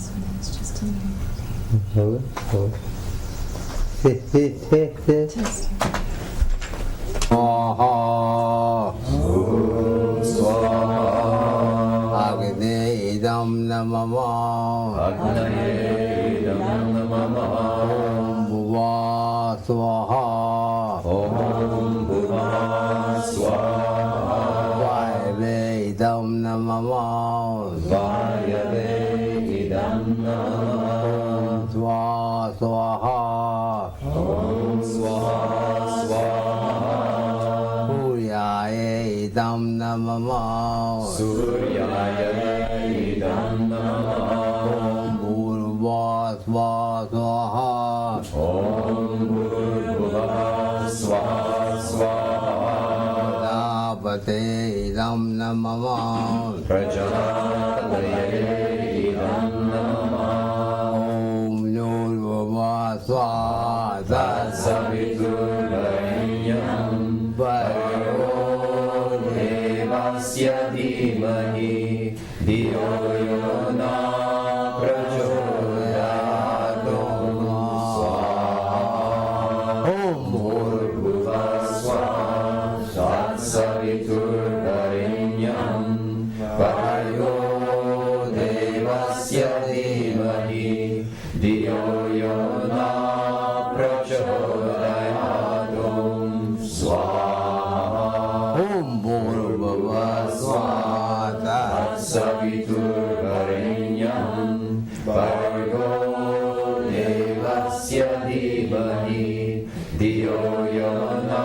this one is just in here. Hold it, hold it. Sit. Test. Swaha. Agni idam namama. Om Bhuva Swaha. Vayave idam namama. Swaha. Suryaye idam namama. Om Bhurva Swaha. Prajapate idam namama. Om Nurva Swaha. Saviturvarenyam Bhargo Devasya Dhimahi Dhiyo Yona Prachodayatu Swaha Om Bhurbhuva Swaha Saviturvarenyam Bhargo Devasya Dhimahi Dhiyo Yona Prachodayadum Swaha Om Bhurva Swaha Saviturvarenyam Bhargo Devasya Dhimahi Dhiyo Yona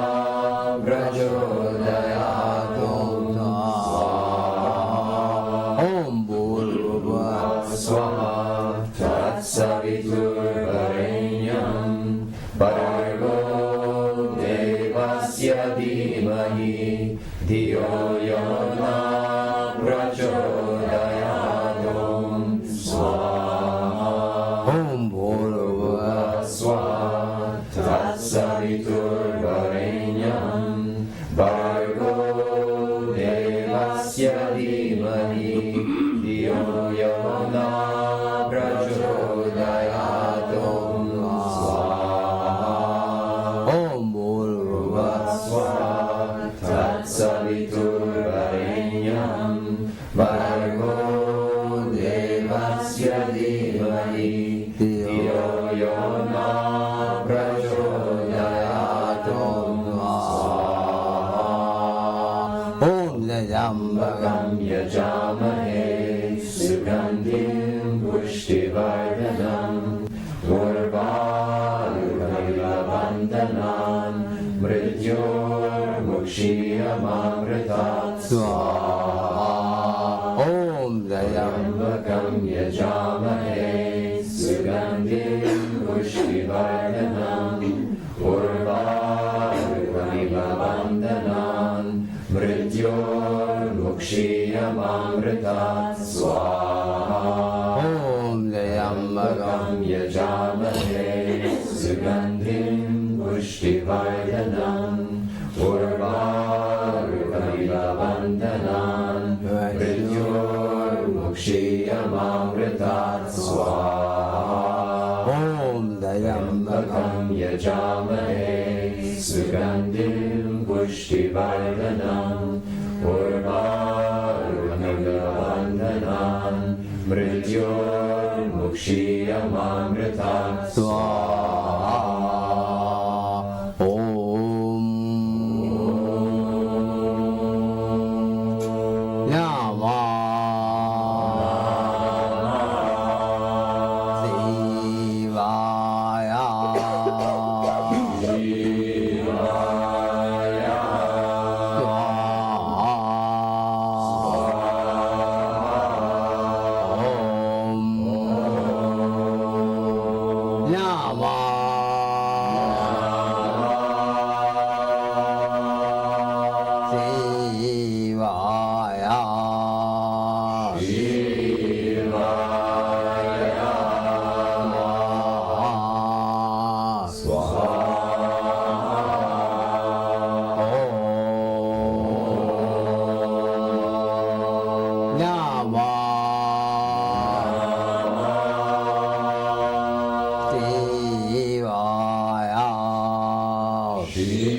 Prachodayadum Swaha Om Bhurva Swaha Saviturvarenyam Bhargo Devasya Dhimahi Dhiyo Yona Prachodayadum Swaha Om Bhurva Swaha Saviturvarenyam Bhargo Devasya Dhimahi Dhiyo Yona Prachodayadum Swaha Om Bhurva Swaha Saviturvarenyam Bhargo Devasya Dhimahi Dhiyo Yona Prachodayadum Swaha Om Jambagam Yajamahe Sugandhim Pushtivardhanam Urvarukavilavandanan Mrityurmukshiyamamritat Swaha Om Jambagam Yajamahe Sugandhim Pushtivardhanam Urvarukavilavandanan Mrityurmukshiyamamritat Swaha Om Jambagam Yajamahe Sugandhim Pushtivardhanam Urvarukavilavandanan Mrityurmukshiyamamritat Swaha Om Jambagam Yajamahe Sugandhim Pushtivardhanam Urvarukavilavandanan Mrityurmukshiyamamritat Swaha Om Yama Sivaya Swaha Om Yama Shiva.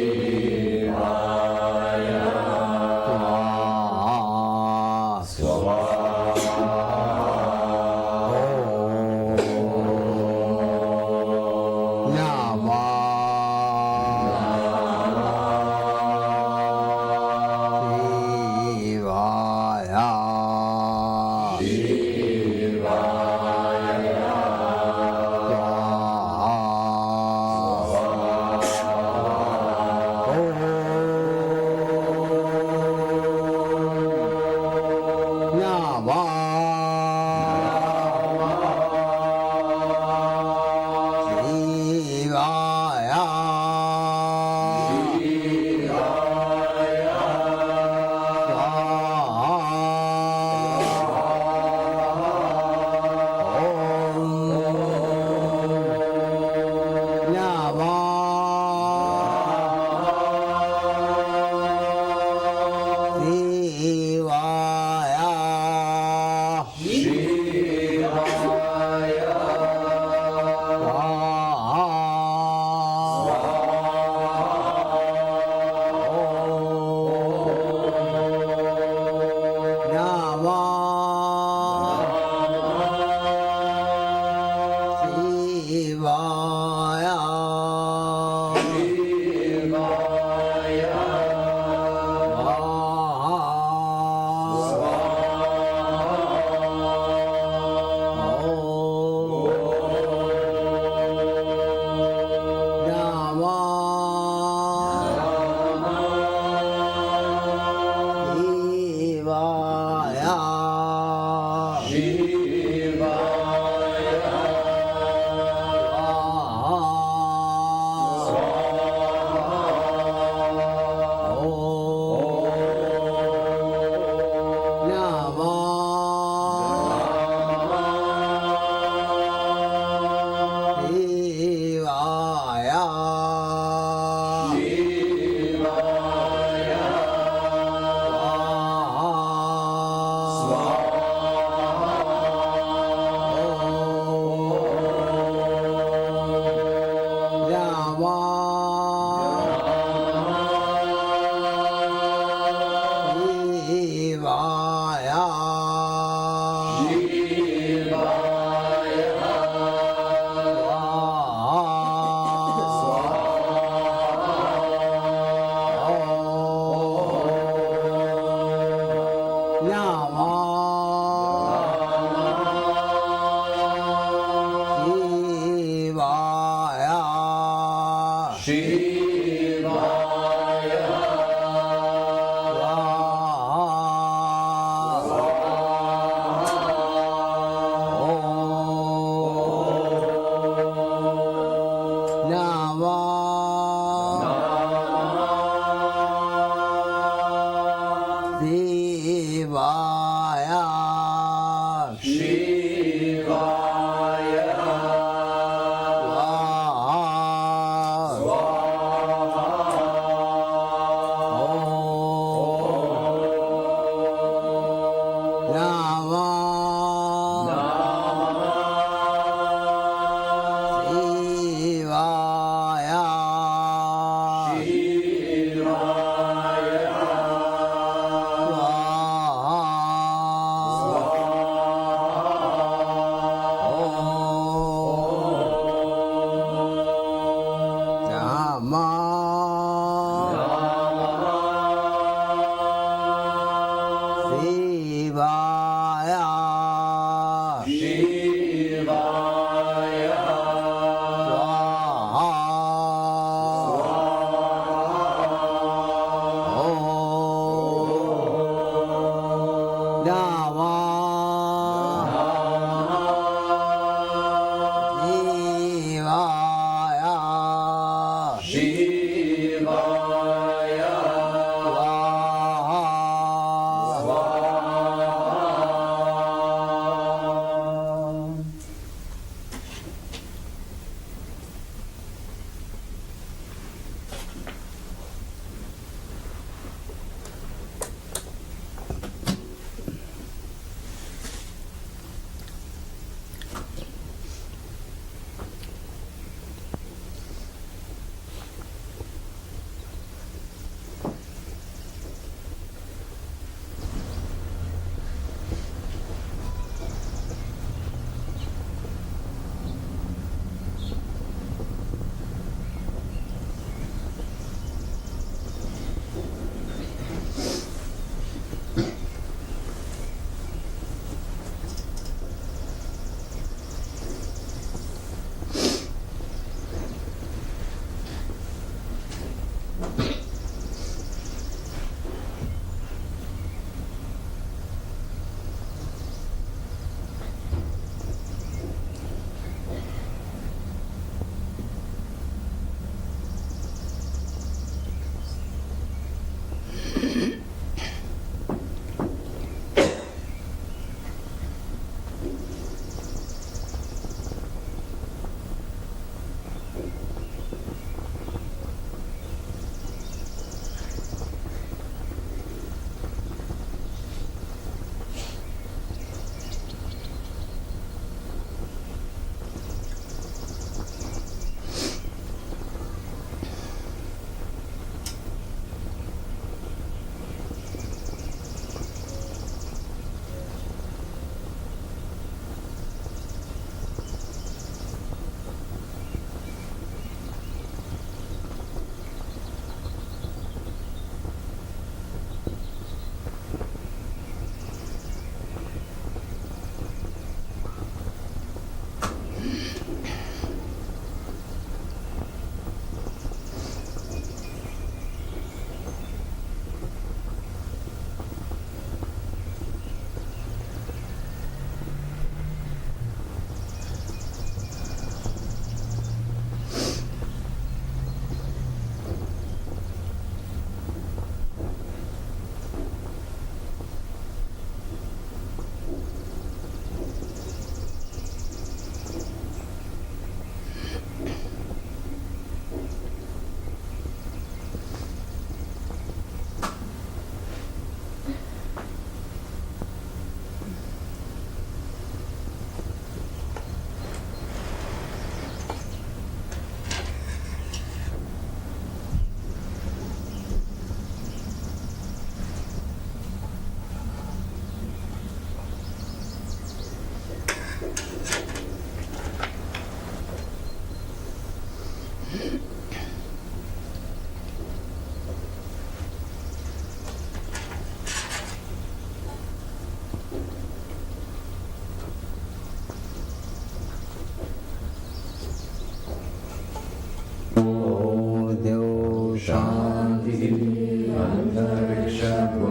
Shanti, Antariksham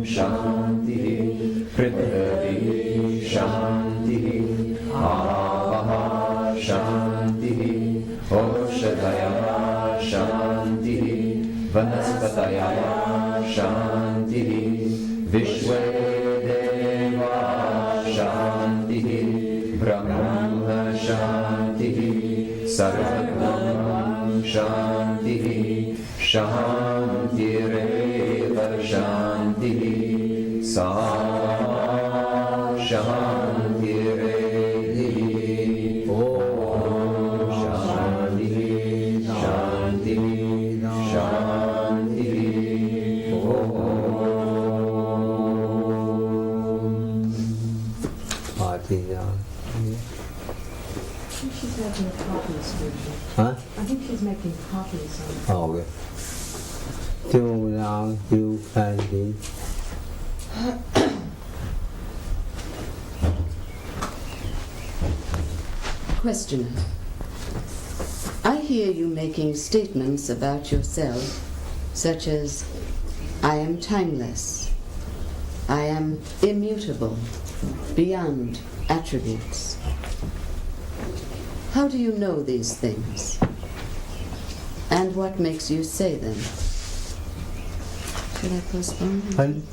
Shanti, Prithvi Shanti, Apaha Shanti, Oshadaya Shanti, Vanaspataya Shanti, Vishvedeva Shanti, Brahma Shanti, Sarvam Shanti, Shantireva Shanti, Sa Shantireva Om Shanti, Shanti, Shanti Om. I think she's making copies, Suval. Huh? I think she's making copies of it. Oh, okay. Till now you can be. Questioner. I hear you making statements about yourself, such as, I am timeless, I am immutable, beyond attributes. How do you know these things? And what makes you say them? Should I postpone?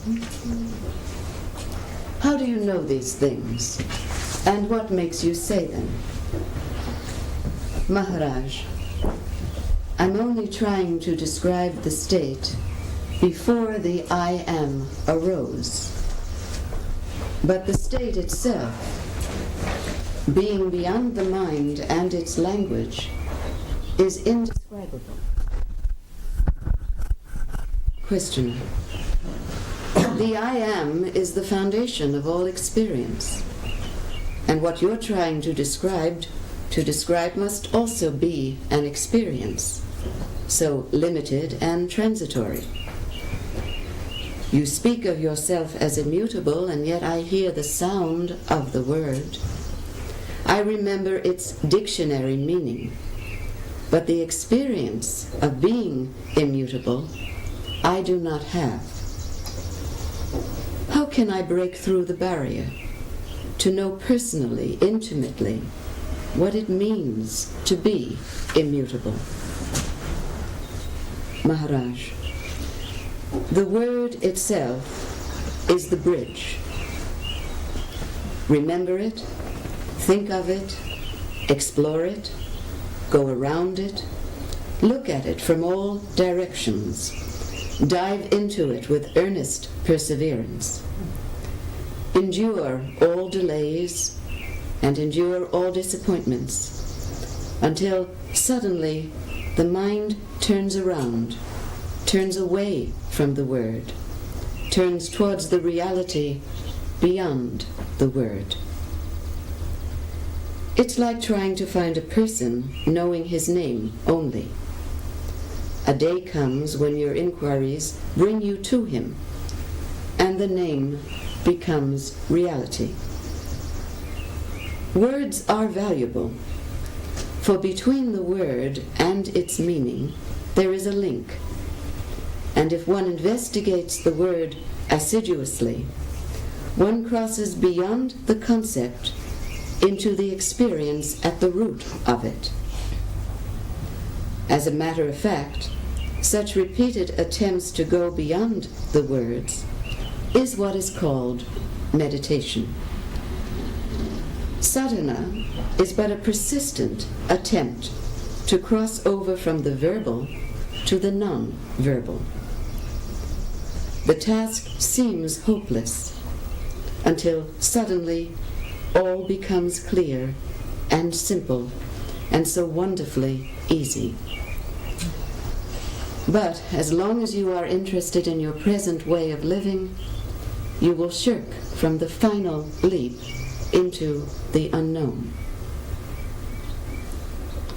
How do you know these things? And what makes you say them? Maharaj, I'm only trying to describe the state before the I am arose. But the state itself, being beyond the mind and its language, is indescribable. Questioner. The I am is the foundation of all experience. And what you're trying to describe must also be an experience, so limited and transitory. You speak of yourself as immutable, and yet I hear the sound of the word. I remember its dictionary meaning, but the experience of being immutable I do not have. How can I break through the barrier to know personally, intimately, what it means to be immutable? Maharaj, the word itself is the bridge. Remember it, think of it, explore it, go around it, look at it from all directions, dive into it with earnest perseverance. Endure all delays and endure all disappointments until suddenly the mind turns around, turns away from the word, turns towards the reality beyond the word. It's like trying to find a person knowing his name only. A day comes when your inquiries bring you to him, and the name becomes reality. Words are valuable, for between the word and its meaning there is a link. And if one investigates the word assiduously, one crosses beyond the concept into the experience at the root of it. As a matter of fact, such repeated attempts to go beyond the words is what is called meditation. Sadhana is but a persistent attempt to cross over from the verbal to the non-verbal. The task seems hopeless until suddenly all becomes clear and simple and so wonderfully easy. But as long as you are interested in your present way of living, you will shirk from the final leap into the unknown.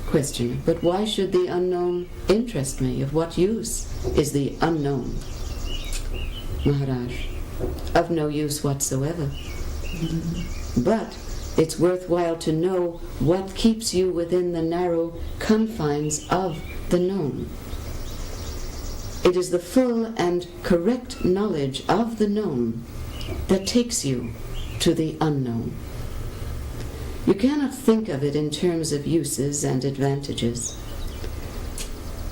Question: but why should the unknown interest me? Of what use is the unknown? Maharaj: of no use whatsoever. But it's worthwhile to know what keeps you within the narrow confines of the known. It is the full and correct knowledge of the known that takes you to the unknown. You cannot think of it in terms of uses and advantages.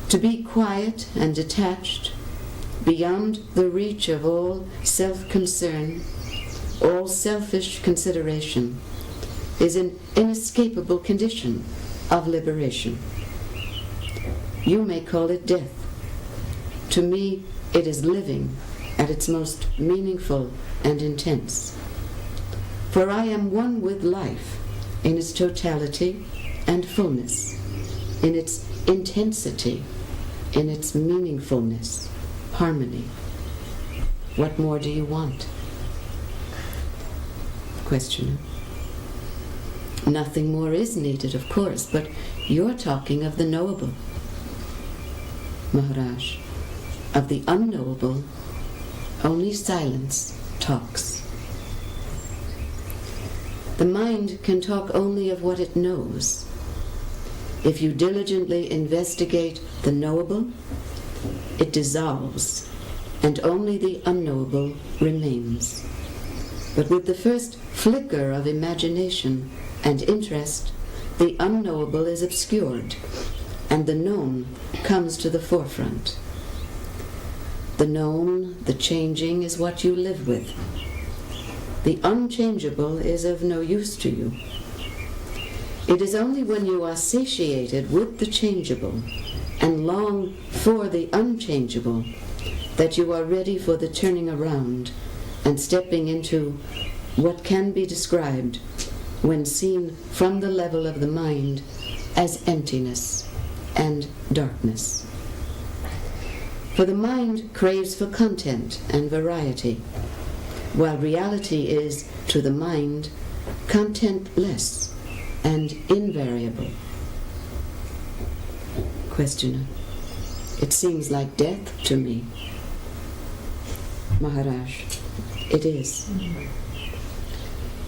To be quiet and detached, beyond the reach of all self-concern, all selfish consideration, is an inescapable condition of liberation. You may call it death. To me, it is living at its most meaningful and intense. For I am one with life in its totality and fullness, in its intensity, in its meaningfulness, harmony. What more do you want? Questioner. Nothing more is needed, of course, but you're talking of the knowable. Maharaj. Of the unknowable, only silence talks. The mind can talk only of what it knows. If you diligently investigate the knowable, it dissolves, and only the unknowable remains. But with the first flicker of imagination and interest, the unknowable is obscured, and the known comes to the forefront. The known, the changing, is what you live with. The unchangeable is of no use to you. It is only when you are satiated with the changeable and long for the unchangeable that you are ready for the turning around and stepping into what can be described, when seen from the level of the mind, as emptiness and darkness. For the mind craves for content and variety, while reality is, to the mind, contentless and invariable. Questioner. It seems like death to me. Maharaj. It is.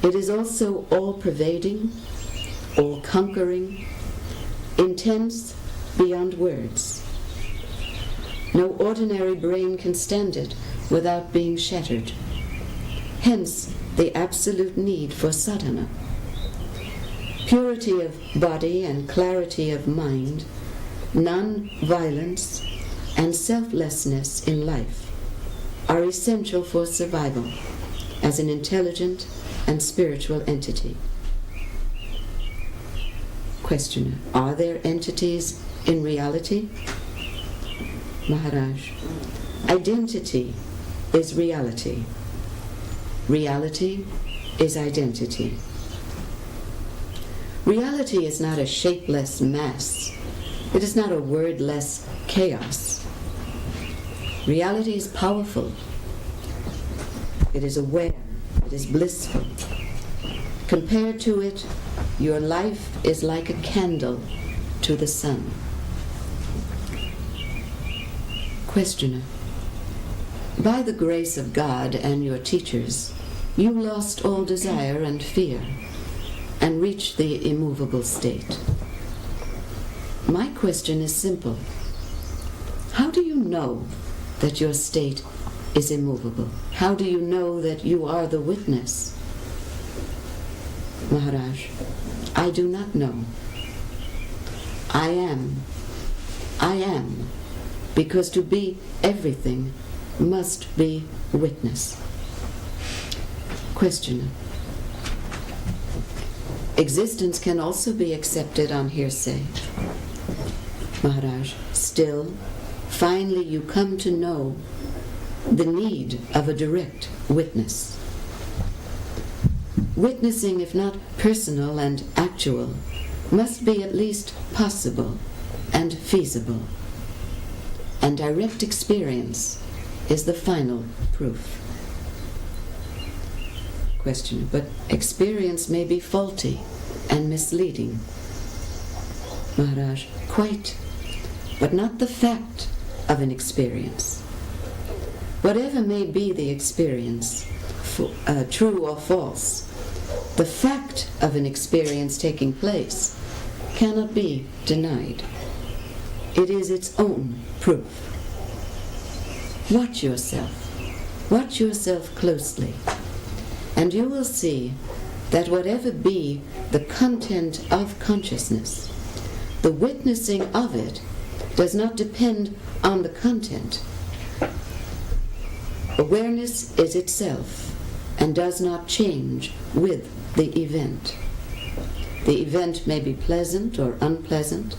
It is also all-pervading, all-conquering, intense beyond words. No ordinary brain can stand it without being shattered. Hence the absolute need for sadhana. Purity of body and clarity of mind, non-violence, and selflessness in life are essential for survival as an intelligent and spiritual entity. Questioner. Are there entities in reality? Maharaj. Identity is reality. Reality is identity. Reality is not a shapeless mass. It is not a wordless chaos. Reality is powerful. It is aware. It is blissful. Compared to it, your life is like a candle to the sun. Questioner. By the grace of God and your teachers, you lost all desire and fear and reached the immovable state. My question is simple. How do you know that your state is immovable? How do you know that you are the witness? Maharaj. I do not know. I am. I am. Because to be everything must be witness. Questioner. Existence can also be accepted on hearsay. Maharaj. Still, finally you come to know the need of a direct witness. Witnessing, if not personal and actual, must be at least possible and feasible. And direct experience is the final proof. Questioner. But experience may be faulty and misleading. Maharaj. Quite. But not the fact of an experience. Whatever may be the experience, true or false, the fact of an experience taking place cannot be denied. It is its own proof. Watch yourself. Watch yourself closely, and you will see that whatever be the content of consciousness, the witnessing of it does not depend on the content. Awareness is itself and does not change with the event. The event may be pleasant or unpleasant,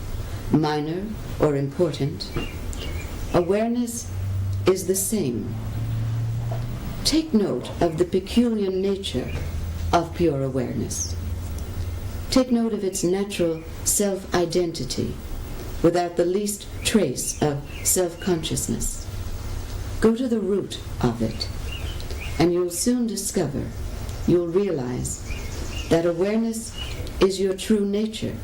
minor or important. Awareness is the same. Take note of the peculiar nature of pure awareness. Take note of its natural self-identity without the least trace of self-consciousness. Go to the root of it, and you'll soon discover, you'll realize that awareness is your true nature,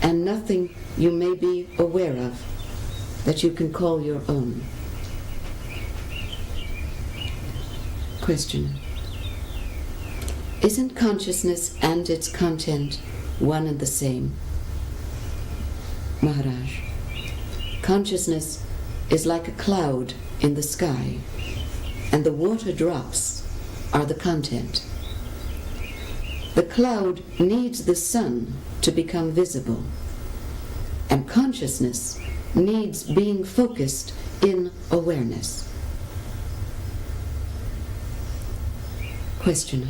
and nothing you may be aware of that you can call your own. Questioner. Isn't consciousness and its content one and the same? Maharaj. Consciousness is like a cloud in the sky, and the water drops are the content. The cloud needs the sun to become visible, and consciousness needs being focused in awareness. Questioner.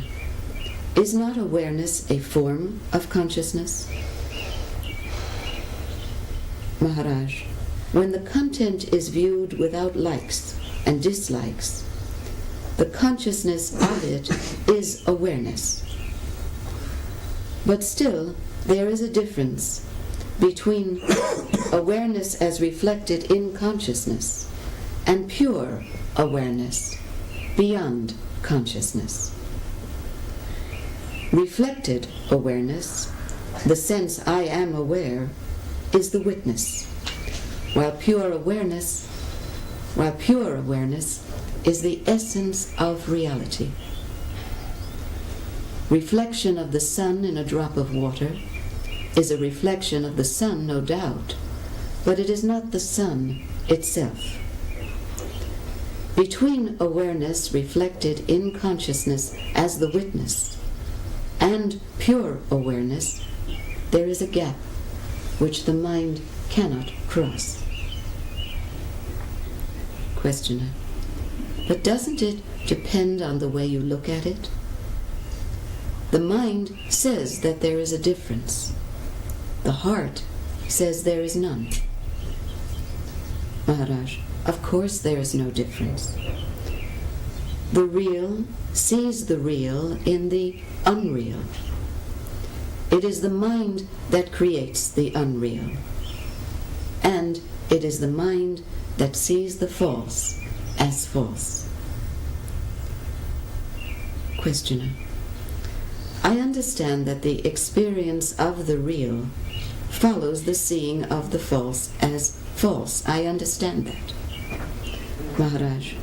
Is not awareness a form of consciousness? Maharaj, when the content is viewed without likes and dislikes, the consciousness of it is awareness. But still, there is a difference between awareness as reflected in consciousness and pure awareness beyond consciousness. Reflected awareness, the sense I am aware, is the witness, while pure awareness is the essence of reality. Reflection of the sun in a drop of water is a reflection of the sun, no doubt, but it is not the sun itself. Between awareness reflected in consciousness as the witness and pure awareness, there is a gap which the mind cannot cross. Questioner. But doesn't it depend on the way you look at it? The mind says that there is a difference. The heart says there is none. Maharaj, of course there is no difference. The real sees the real in the unreal. It is the mind that creates the unreal, and it is the mind that sees the false as false. Questioner. I understand that the experience of the real follows the seeing of the false as false. I understand that. Maharaj,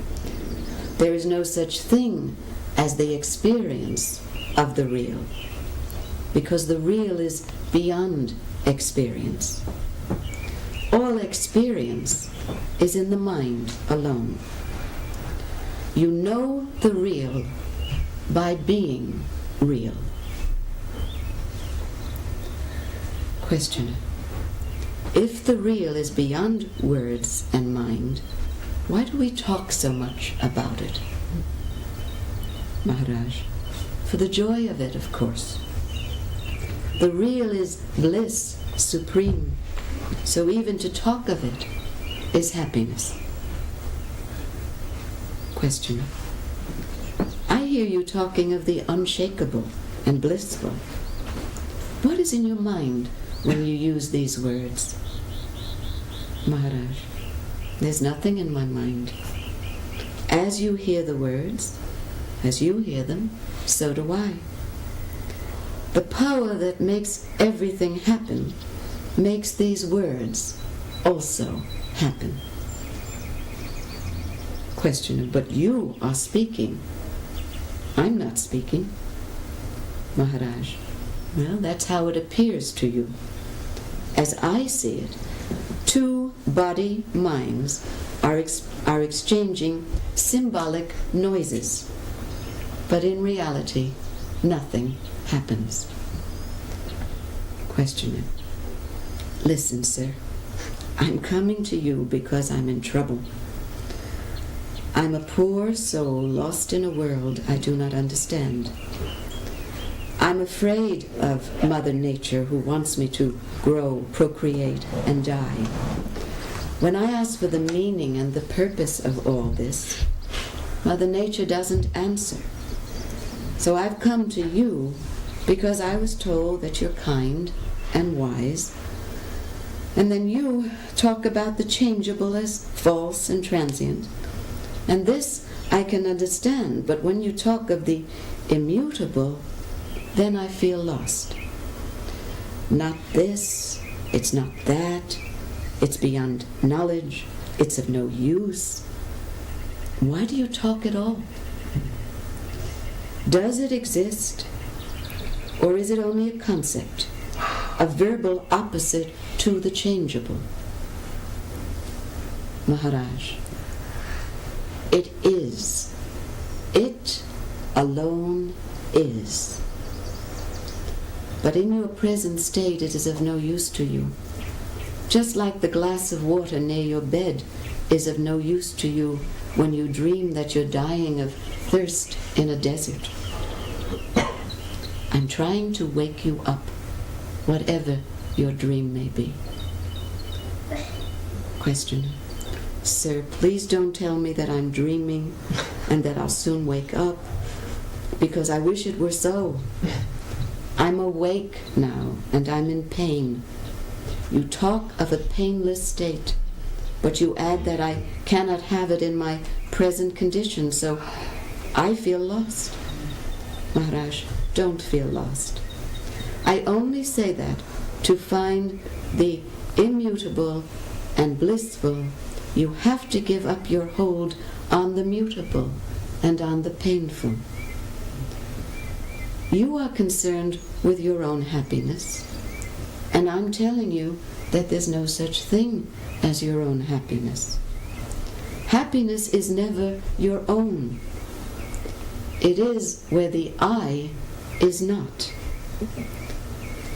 there is no such thing as the experience of the real, because the real is beyond experience. All experience is in the mind alone. You know the real by being real. Questioner. If the real is beyond words and mind, why do we talk so much about it? Maharaj, for the joy of it, of course. The real is bliss supreme, so even to talk of it is happiness. Questioner. I hear you talking of the unshakable and blissful. What is in your mind when you use these words? Maharaj, there's nothing in my mind. As you hear the words, as you hear them, so do I. The power that makes everything happen makes these words also happen. Questioner, but you are speaking. I'm not speaking. Maharaj, well, that's how it appears to you. As I see it, two body minds are exchanging symbolic noises, but in reality, nothing happens. Questioner. Listen, sir. I'm coming to you because I'm in trouble. I'm a poor soul lost in a world I do not understand. I'm afraid of Mother Nature, who wants me to grow, procreate, and die. When I ask for the meaning and the purpose of all this, Mother Nature doesn't answer. So I've come to you because I was told that you're kind and wise, and then you talk about the changeable as false and transient. And this I can understand, but when you talk of the immutable, then I feel lost. Not this, it's not that, it's beyond knowledge, it's of no use. Why do you talk at all? Does it exist, or is it only a concept, a verbal opposite to the changeable? Maharaj, it is. It alone is. But in your present state, it is of no use to you. Just like the glass of water near your bed is of no use to you when you dream that you're dying of thirst in a desert. I'm trying to wake you up, whatever your dream may be. Questioner. Sir, please don't tell me that I'm dreaming and that I'll soon wake up, because I wish it were so. I'm awake now, and I'm in pain. You talk of a painless state, but you add that I cannot have it in my present condition, so I feel lost. Maharaj, don't feel lost. I only say that to find the immutable and blissful, you have to give up your hold on the mutable and on the painful. You are concerned with your own happiness, and I'm telling you that there's no such thing as your own happiness. Happiness is never your own. It is where the I is not.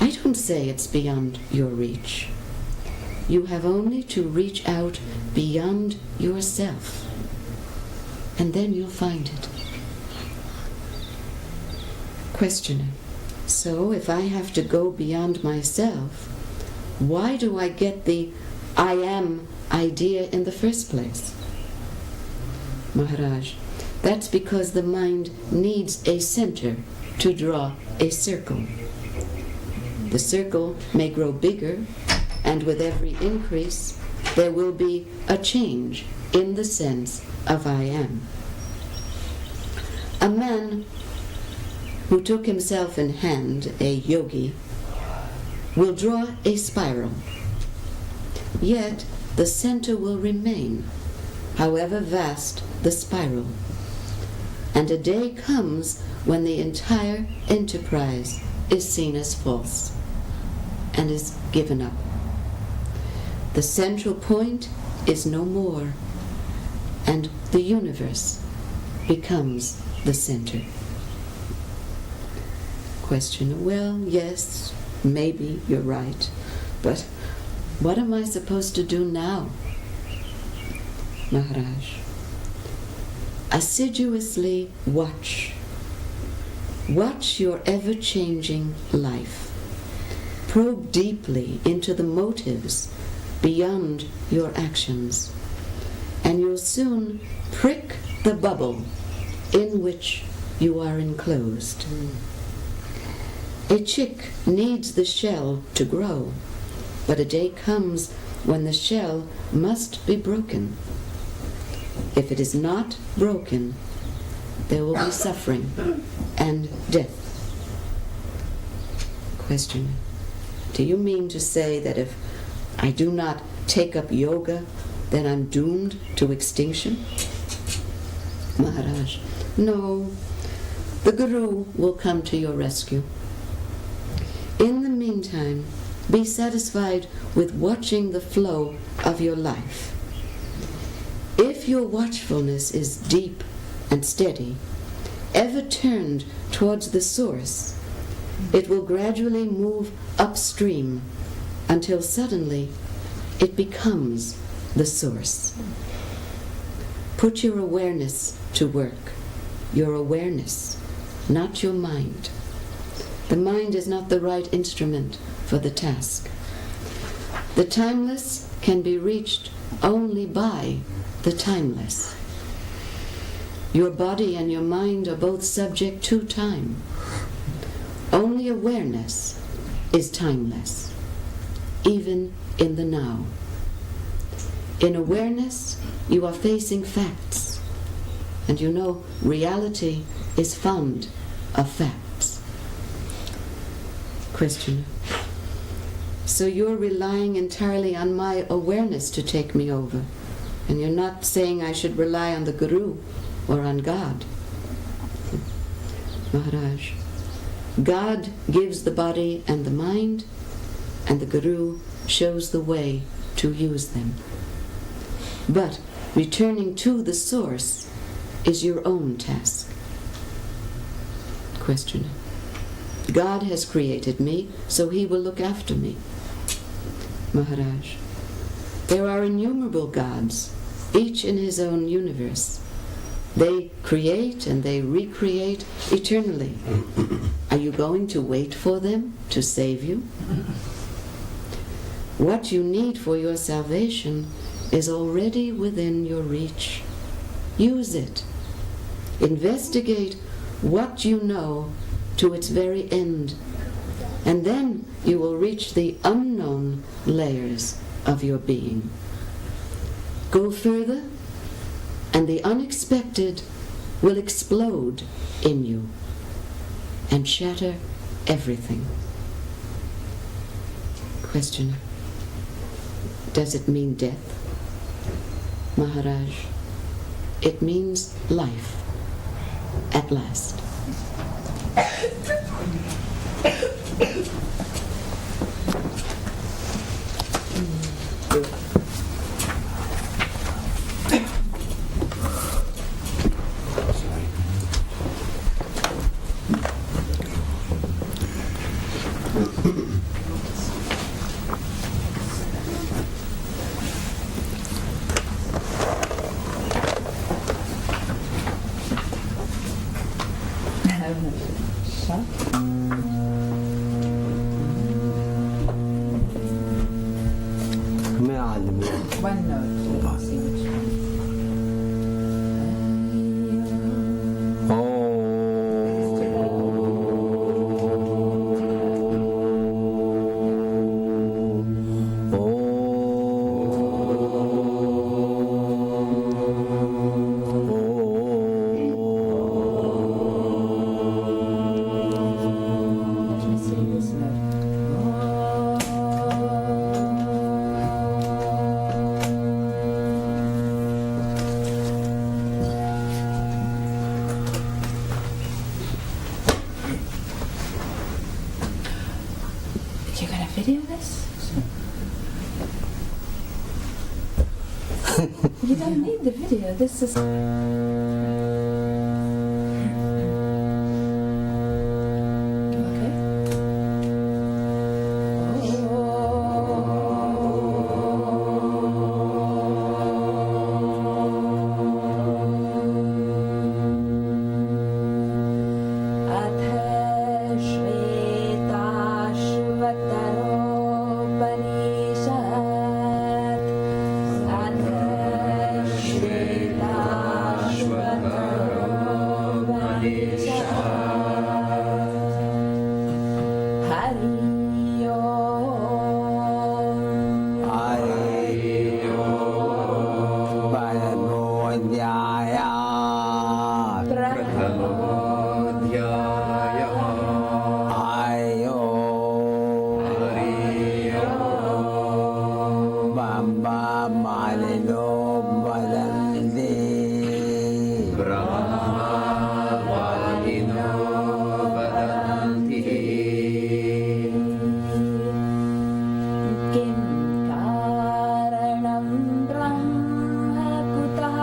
I don't say it's beyond your reach. You have only to reach out beyond yourself, and then you'll find it. Questioner. So if I have to go beyond myself, why do I get the I am idea in the first place? Maharaj, that's because the mind needs a center to draw a circle. The circle may grow bigger, and with every increase, there will be a change in the sense of I am. A man who took himself in hand, a yogi, will draw a spiral. Yet the center will remain, however vast the spiral. And a day comes when the entire enterprise is seen as false and is given up. The central point is no more, and the universe becomes the center. Questioner. Well, yes, maybe you're right, but what am I supposed to do now? Maharaj. Assiduously watch. Watch your ever-changing life. Probe deeply into the motives beyond your actions, and you'll soon prick the bubble in which you are enclosed. A chick needs the shell to grow, but a day comes when the shell must be broken. If it is not broken, there will be suffering and death. Question. Do you mean to say that if I do not take up yoga, then I'm doomed to extinction? Maharaj. No. The Guru will come to your rescue. In the meantime, be satisfied with watching the flow of your life. If your watchfulness is deep and steady, ever turned towards the source, it will gradually move upstream until suddenly it becomes the source. Put your awareness to work. Your awareness, not your mind. The mind is not the right instrument for the task. The timeless can be reached only by the timeless. Your body and your mind are both subject to time. Only awareness is timeless, even in the now. In awareness, you are facing facts, and you know reality is fond of facts. Questioner. So you're relying entirely on my awareness to take me over, and you're not saying I should rely on the Guru or on God. Maharaj, God gives the body and the mind, and the Guru shows the way to use them. But returning to the source is your own task. Questioner. God has created me, so he will look after me. Maharaj. There are innumerable gods, each in his own universe. They create and they recreate eternally. Are you going to wait for them to save you? What you need for your salvation is already within your reach. Use it. Investigate what you know to its very end, and then you will reach the unknown layers of your being. Go further, and the unexpected will explode in you and shatter everything. Questioner. Does it mean death? Maharaj, it means life, at last. One note. You're gonna video this? You don't need the video. This is. Karanam Brahma Kuta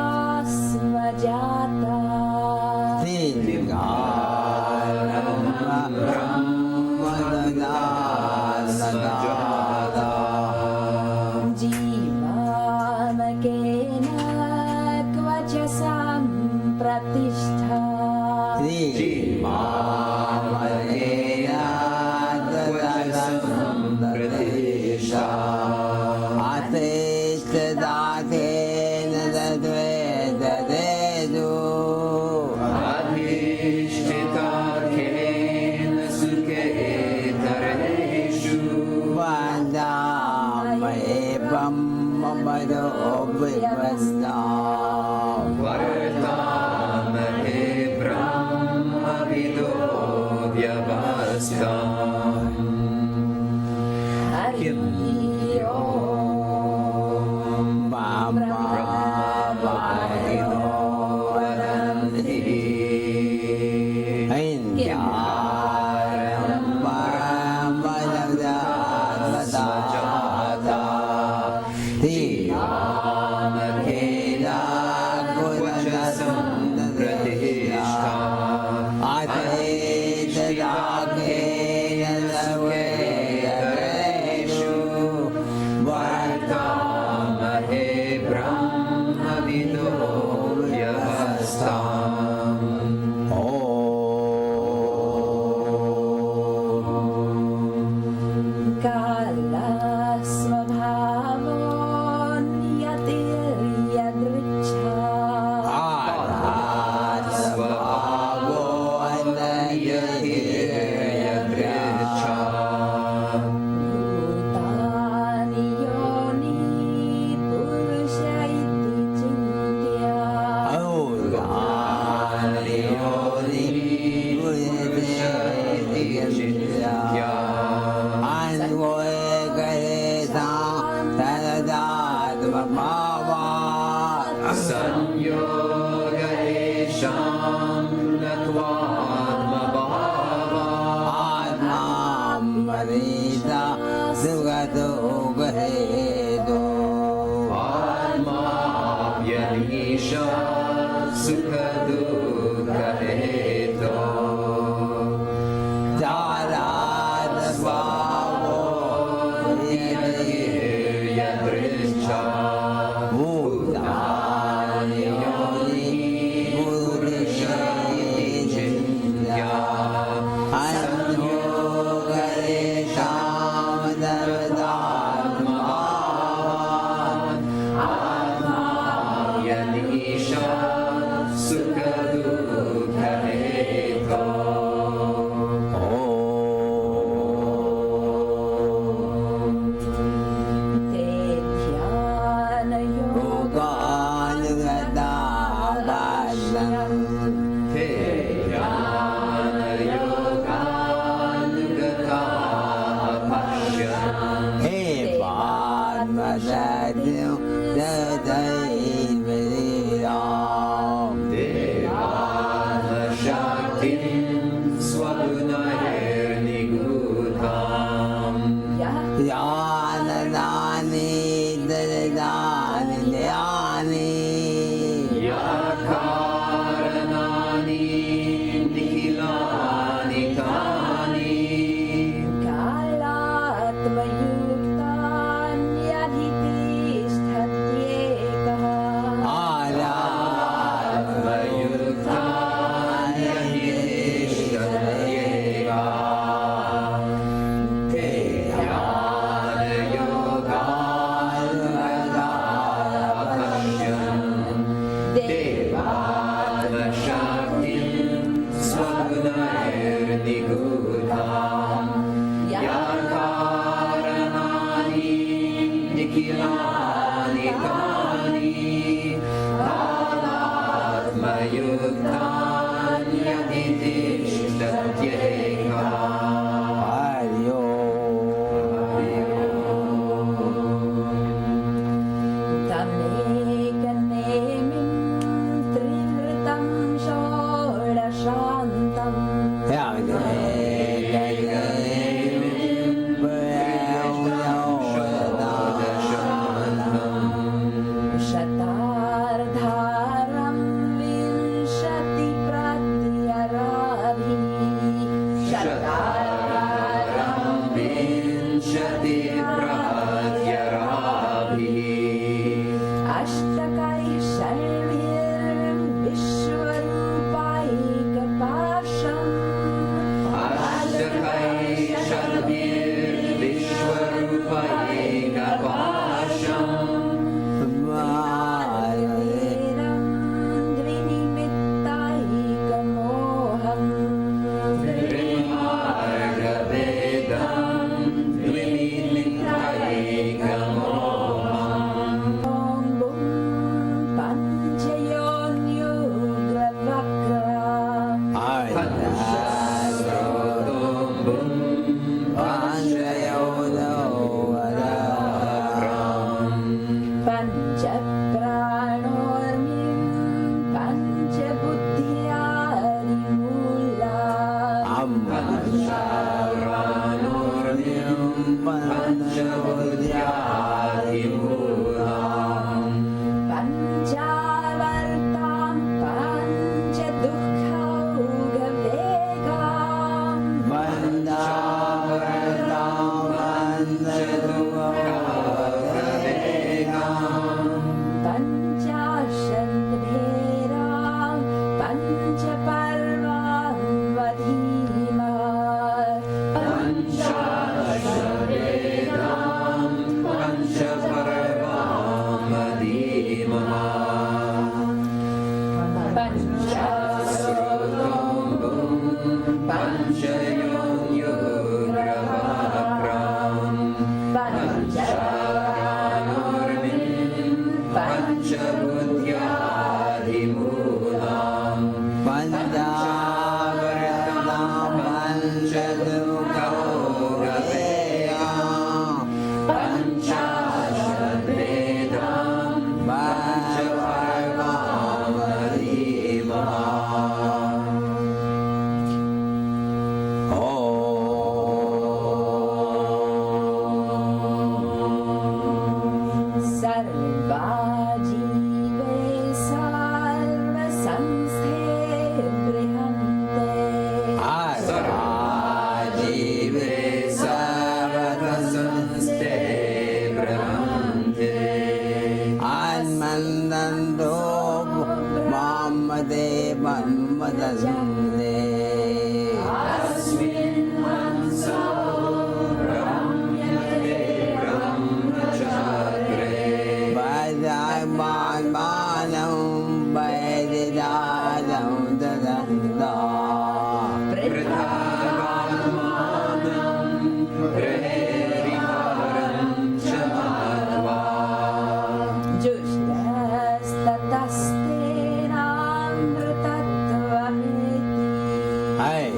Vajasam Pratishtha Sukha Dukha Bhagavate Brahmadasande Asmin Hanso Ramyate Brahmachakre Vajayman Manam Vaididadam Dadanda Prithaganmadam Prehriharam Chamatva Hey,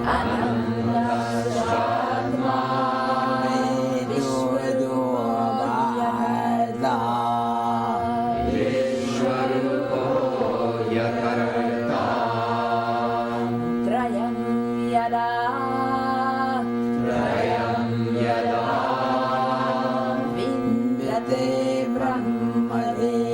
Ananda Ashram Vishwarupo Yakarta Trayam Yada Vindate Brahmaveda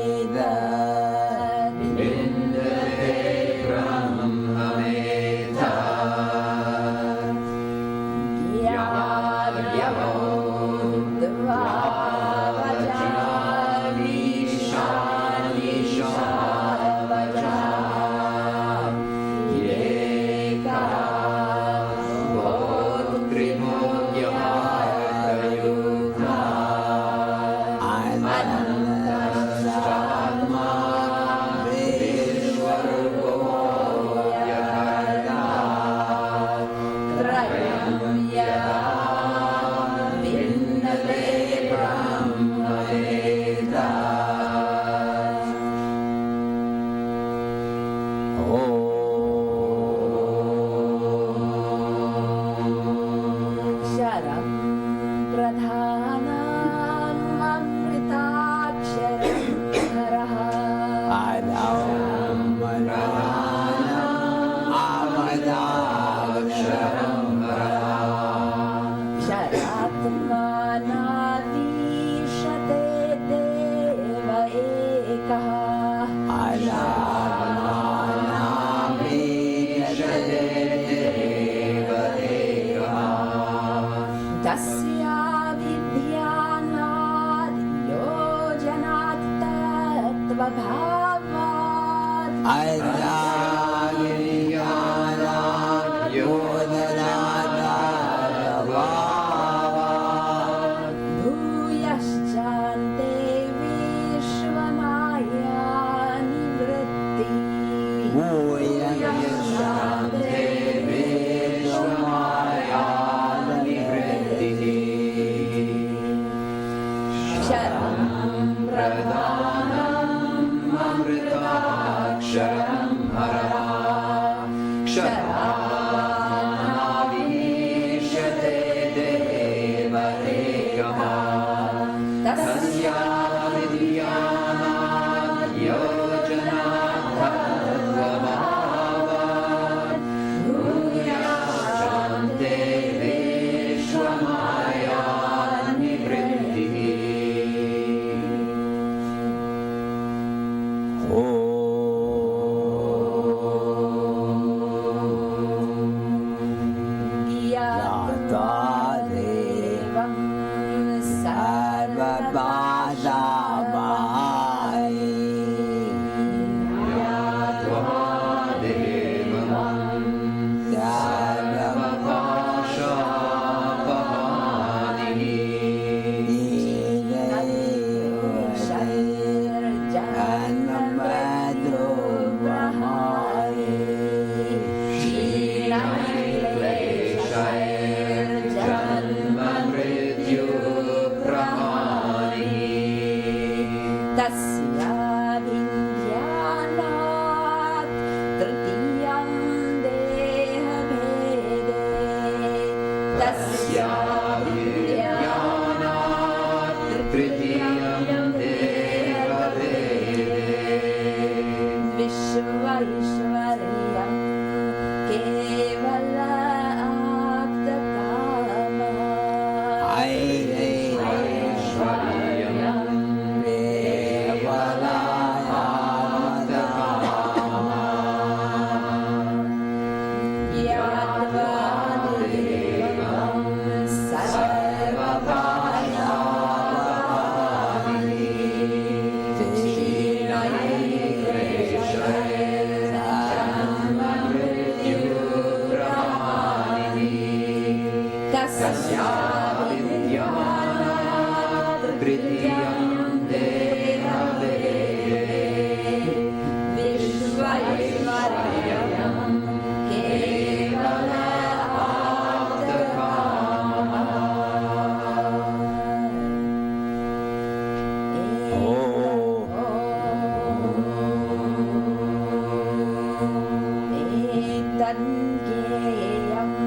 Tangeyam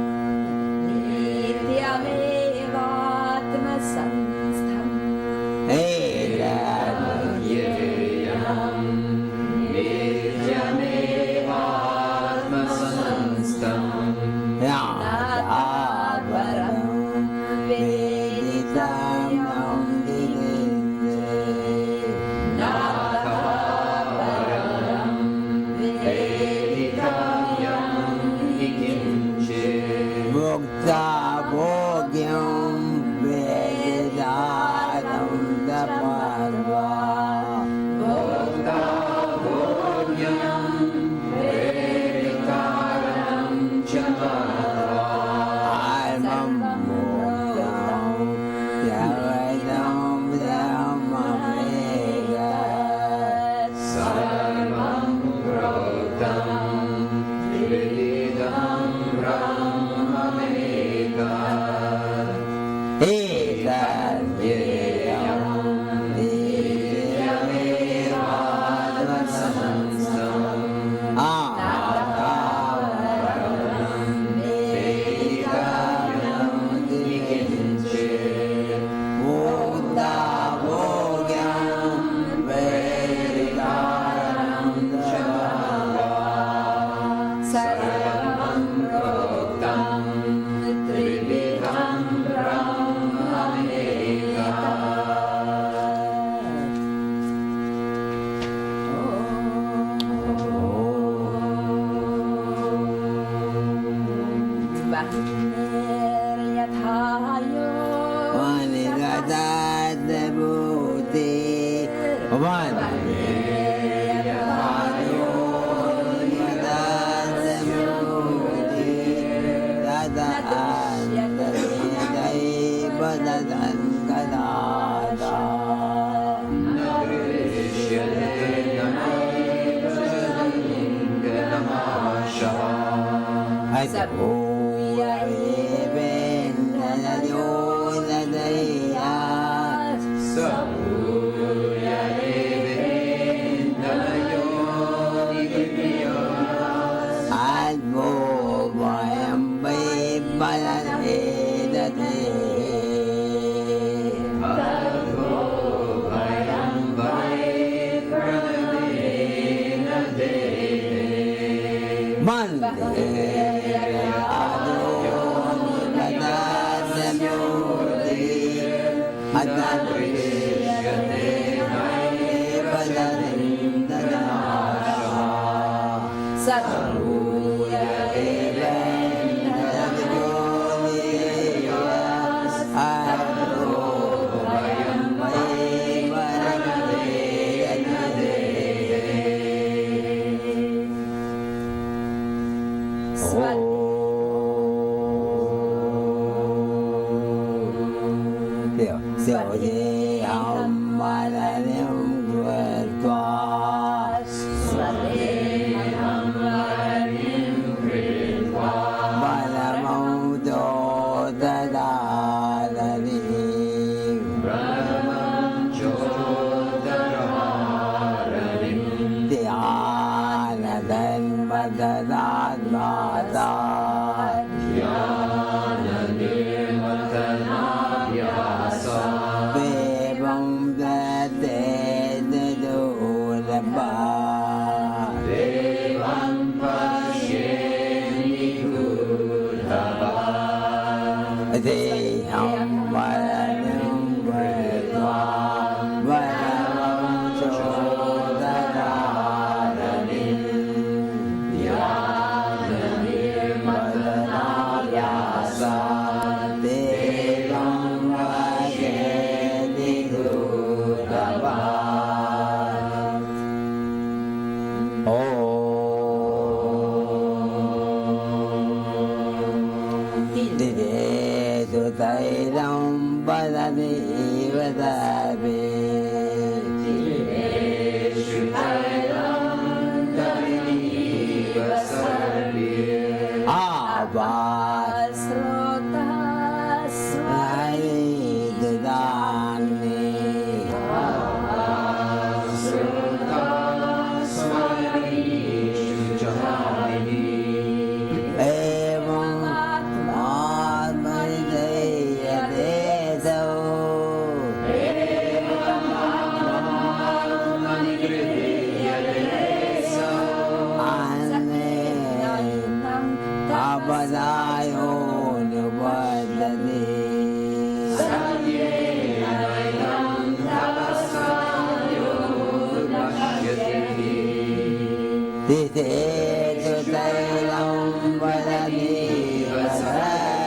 Bhukta Bhogyam Vedatam Daparva Bhakta Bhogyam Veditaram Chamarva Armam Bhuktam Yavadam Dhamamega Sarvam Bhaktam Vedidam Brahmananda Ekam Yeyam Nidyamevaadvasamstam Ahakaram Vedikayam Nikinchit Bhukta Bhogyam Veditaram Chamarva Sarvam Bhaktam Trividham Brahmananda Vanigata Debuti Tite tu tailam vadani vasari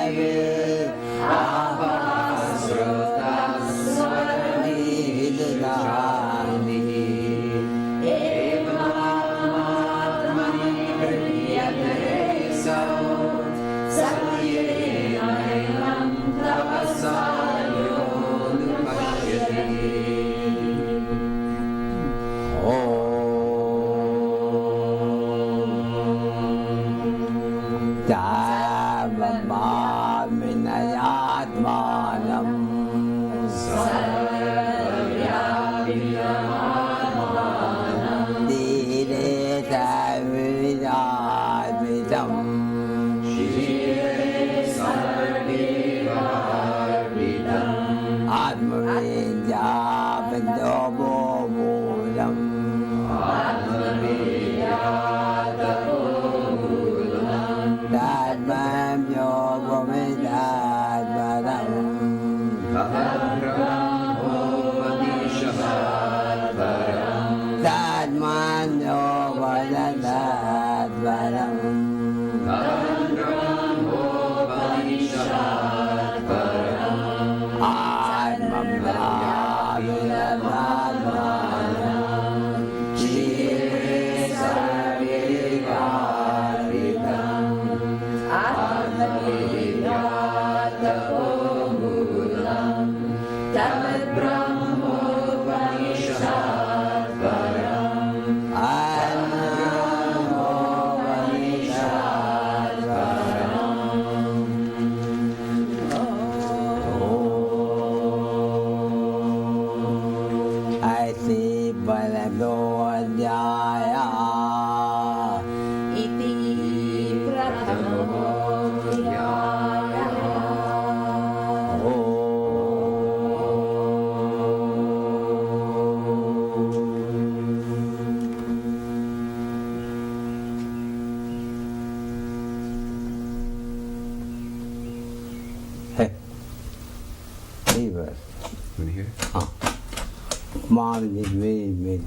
Mom is very.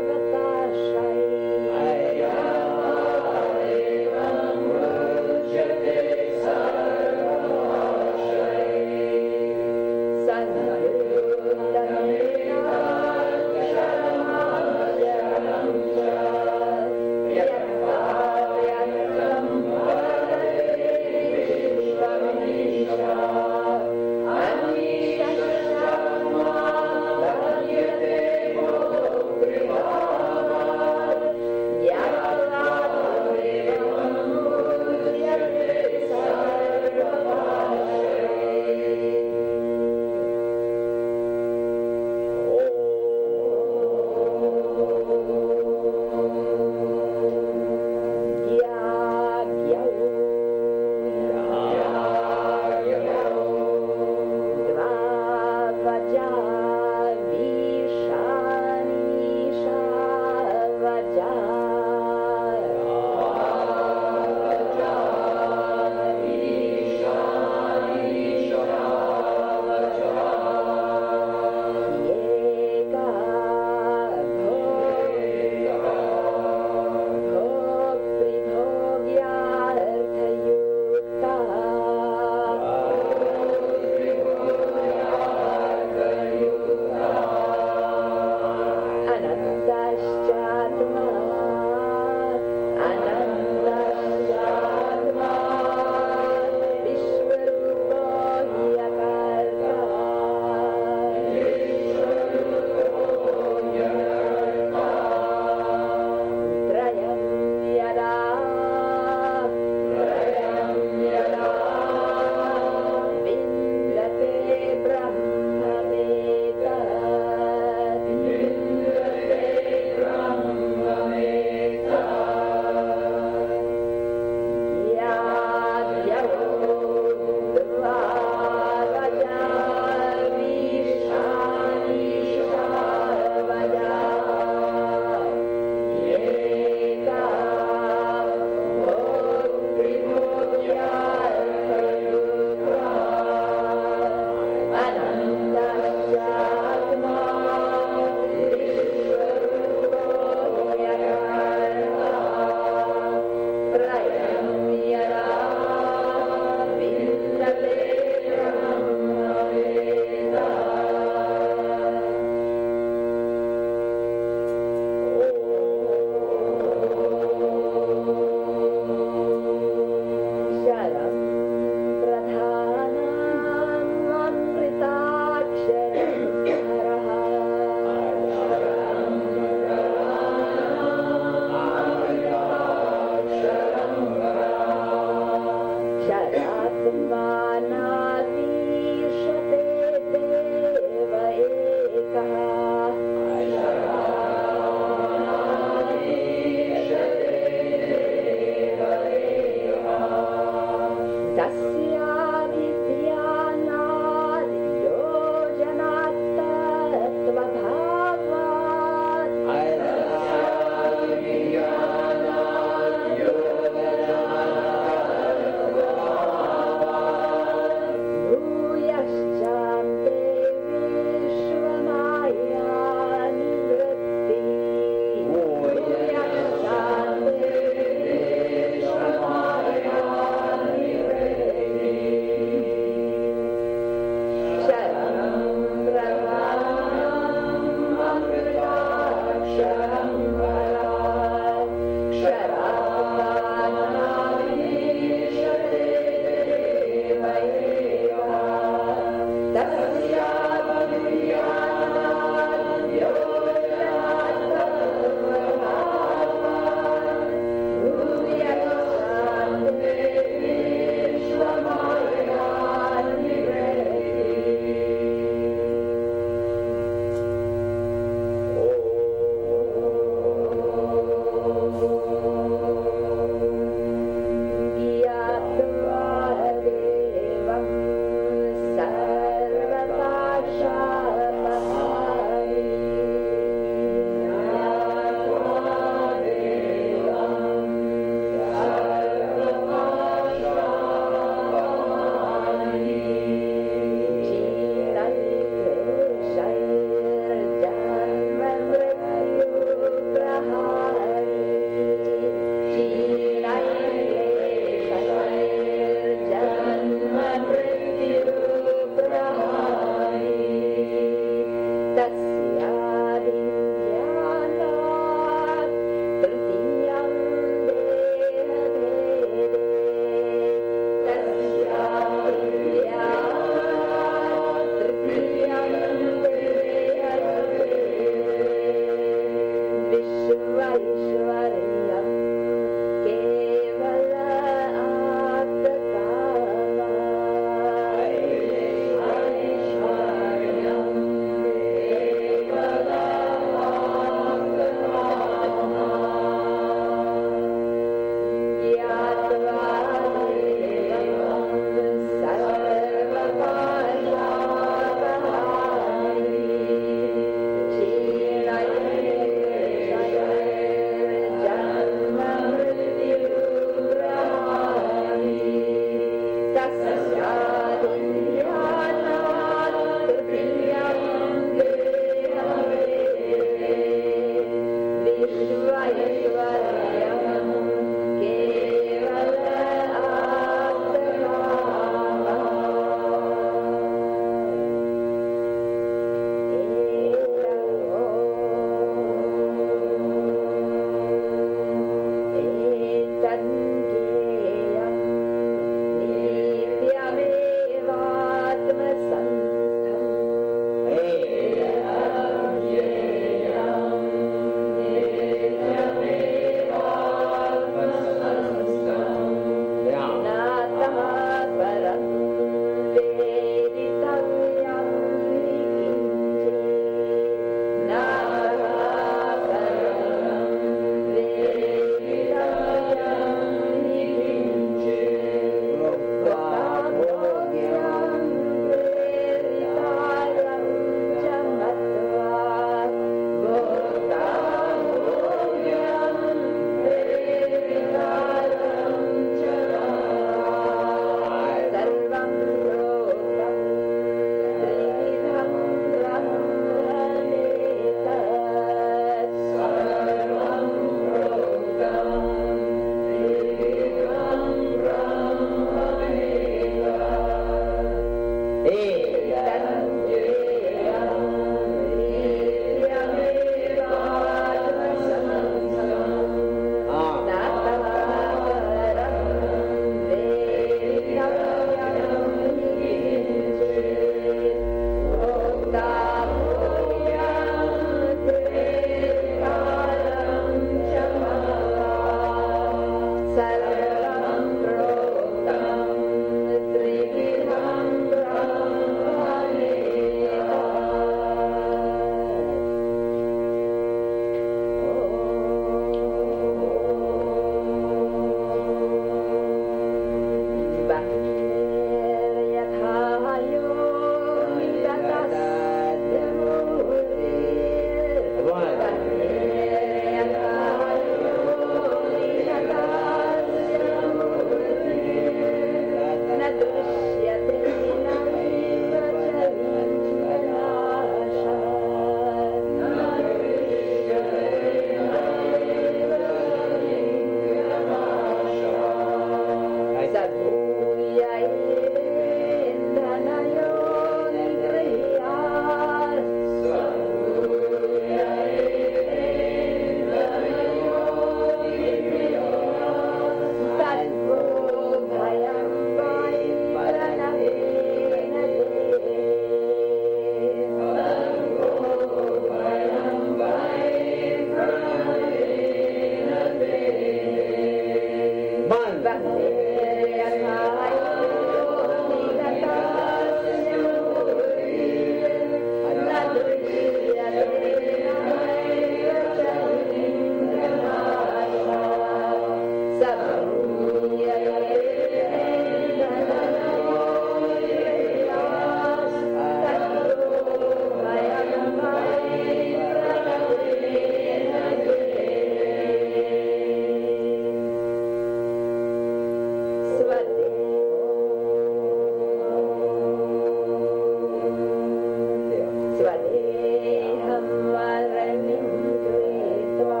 स्वदेहं वरणिं कृत्वा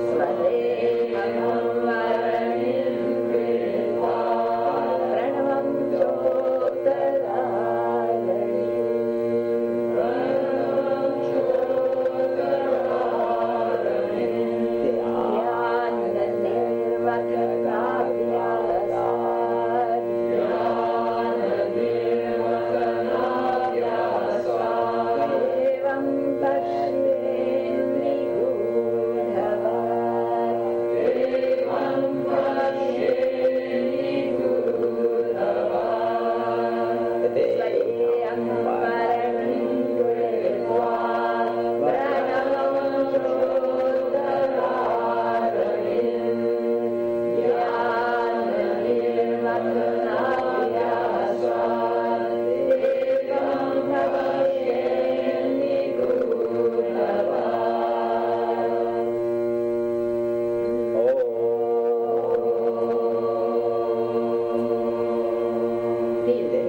स्वदेहं वरणिं कृत्वा प्रणवं Feel it.